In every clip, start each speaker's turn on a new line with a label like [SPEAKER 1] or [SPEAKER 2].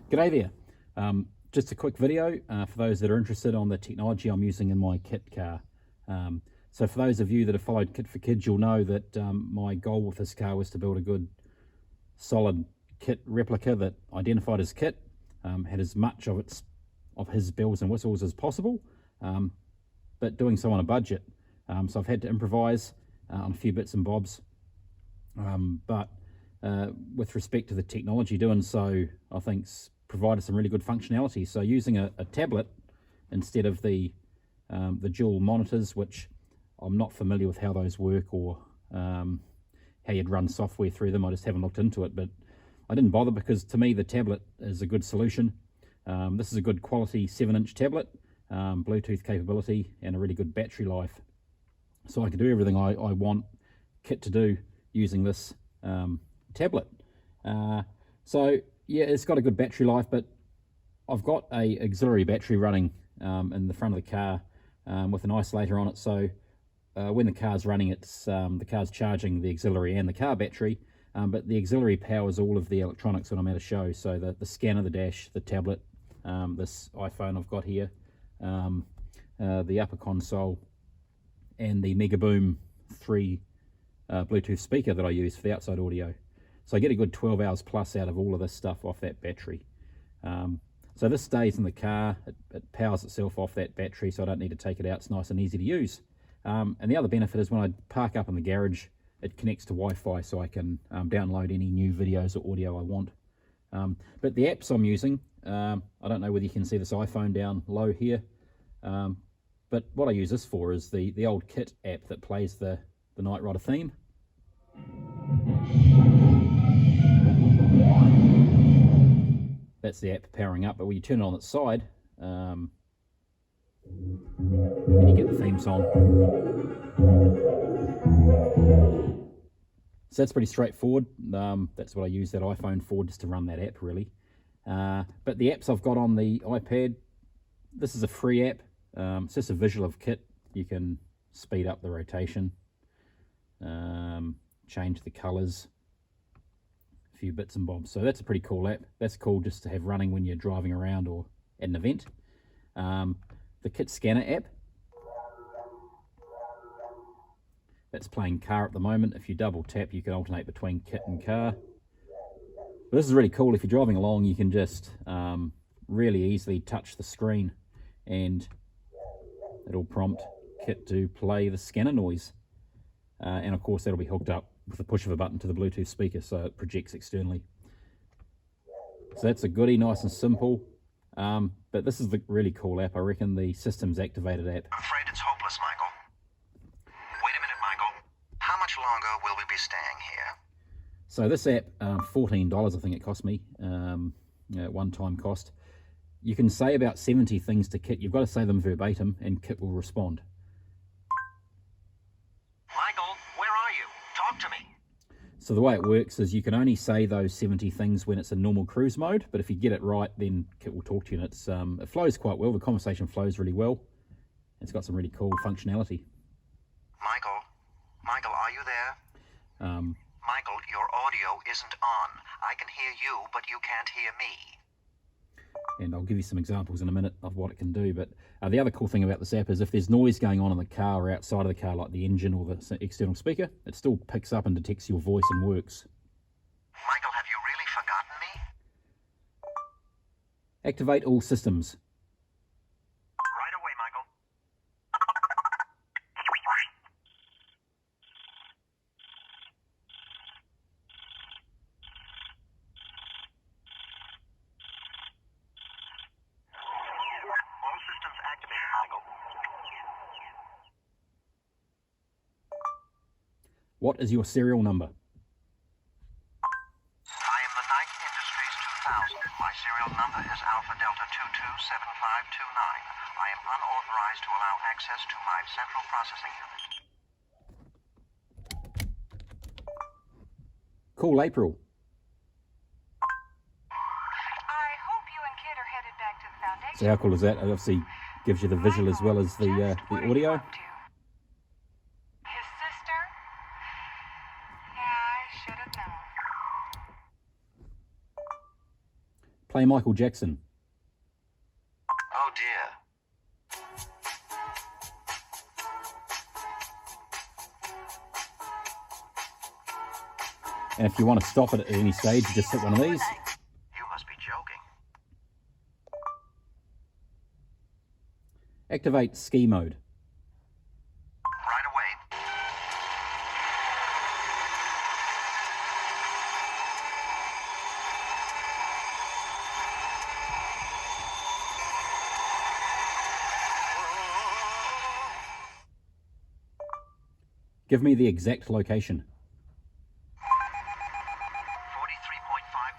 [SPEAKER 1] G'day there. Just a quick video for those that are interested on the technology I'm using in my kit car. So for those of you that have followed Kit for Kids, you'll know that my goal with this car was to build a good solid kit replica that identified as kit, had as much of his bells and whistles as possible, but doing so on a budget. So I've had to improvise on a few bits and bobs, but with respect to the technology, doing so I think's provided some really good functionality. So using a tablet instead of the dual monitors, which I'm not familiar with how those work or how you'd run software through them. I just haven't looked into it, but I didn't bother because to me the tablet is a good solution. This is a good quality 7-inch tablet, Bluetooth capability, and a really good battery life. So I can do everything I want Kit to do using this tablet. So yeah, it's got a good battery life, but I've got a auxiliary battery running in the front of the car with an isolator on it. So when the car's running, it's the car's charging the auxiliary and the car battery, but the auxiliary powers all of the electronics that I'm at a show. So the scanner, the dash, the tablet, this iPhone I've got here, the upper console, and the Megaboom 3 Bluetooth speaker that I use for the outside audio. So I get a good 12 hours plus out of all of this stuff off that battery. So this stays in the car, it powers itself off that battery, so I don't need to take it out. It's nice and easy to use. And the other benefit is when I park up in the garage, it connects to Wi-Fi, so I can download any new videos or audio I want. But the apps I'm using, I don't know whether you can see this iPhone down low here, but what I use this for is the old Kit app that plays the Knight Rider theme. That's the app powering up, but when you turn it on its side, and you get the theme song. So that's pretty straightforward. That's what I use that iPhone for, just to run that app really. But the apps I've got on the iPad, this is a free app. It's just a visual of Kit. You can speed up the rotation, change the colors, a few bits and bobs. So that's a pretty cool app. That's cool just to have running when you're driving around or at an event. The Kit Scanner app, that's playing car at the moment. If you double tap, you can alternate between Kit and car. But this is really cool. If you're driving along, you can just really easily touch the screen and it'll prompt Kit to play the scanner noise. And of course, that'll be hooked up with the push of a button to the Bluetooth speaker, so it projects externally. So that's a goodie, nice and simple. But this is the really cool app. I reckon the system's activated app.
[SPEAKER 2] I'm afraid it's hopeless, Michael. Wait a minute, Michael. How much longer will we be staying here?
[SPEAKER 1] So this app, $14 I think it cost me, one-time cost. You can say about 70 things to Kit. You've got to say them verbatim and Kit will respond.
[SPEAKER 2] Michael, where are you? Talk to me.
[SPEAKER 1] So the way it works is you can only say those 70 things when it's in normal cruise mode, but if you get it right, then Kit will talk to you, and it flows quite well. The conversation flows really well. It's got some really cool functionality.
[SPEAKER 2] Michael, are you there? Michael, your audio isn't on. I can hear you, but you can't hear me.
[SPEAKER 1] And I'll give you some examples in a minute of what it can do. But the other cool thing about this app is if there's noise going on in the car or outside of the car, like the engine or the external speaker, it still picks up and detects your voice and works.
[SPEAKER 2] Michael, have you really forgotten me?
[SPEAKER 1] Activate all systems.
[SPEAKER 2] Right away, Michael. All systems activated, Michael.
[SPEAKER 1] What is your serial number?
[SPEAKER 2] I am the Knight Industries 2000. My serial number is Alpha Delta 227529. I am unauthorized to allow access to my central processing unit.
[SPEAKER 1] Call April.
[SPEAKER 3] I hope you and Kit are headed back to the foundation.
[SPEAKER 1] So how cool is that? It obviously gives you the visual as well as the audio.
[SPEAKER 3] His sister? Yeah, I should have known.
[SPEAKER 1] Play Michael Jackson.
[SPEAKER 2] Oh dear.
[SPEAKER 1] And if you want to stop it at any stage, you just hit one of these.
[SPEAKER 2] You must be joking.
[SPEAKER 1] Activate ski mode.
[SPEAKER 2] Right away.
[SPEAKER 1] Give me the exact location.
[SPEAKER 2] 43.5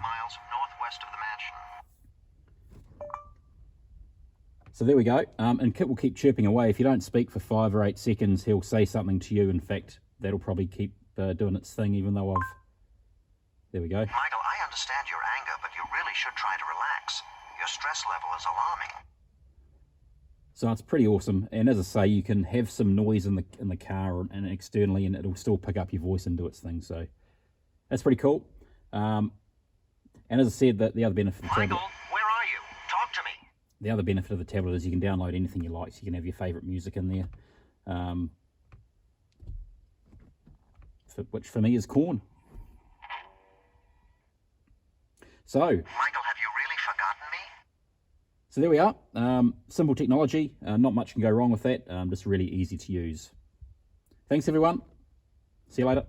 [SPEAKER 2] miles northwest of the mansion.
[SPEAKER 1] So there we go. And Kit will keep chirping away. If you don't speak for 5 or 8 seconds, he'll say something to you. In fact, that'll probably keep doing its thing, even though I've... There we go.
[SPEAKER 2] Michael, I understand your anger, but you really should try to relax. Your stress level is alarming.
[SPEAKER 1] So it's pretty awesome. And as I say, you can have some noise in the car and externally, and it'll still pick up your voice and do its thing. So that's pretty cool. And as I said, the other benefit of the
[SPEAKER 2] Michael,
[SPEAKER 1] tablet,
[SPEAKER 2] where are you? Talk to me.
[SPEAKER 1] the other benefit of the tablet is you can download anything you like. So you can have your favorite music in there, which for me is Korn. So
[SPEAKER 2] Michael, have you really forgotten me?
[SPEAKER 1] So there we are. Simple technology. Not much can go wrong with that. Just really easy to use. Thanks, everyone. See you later.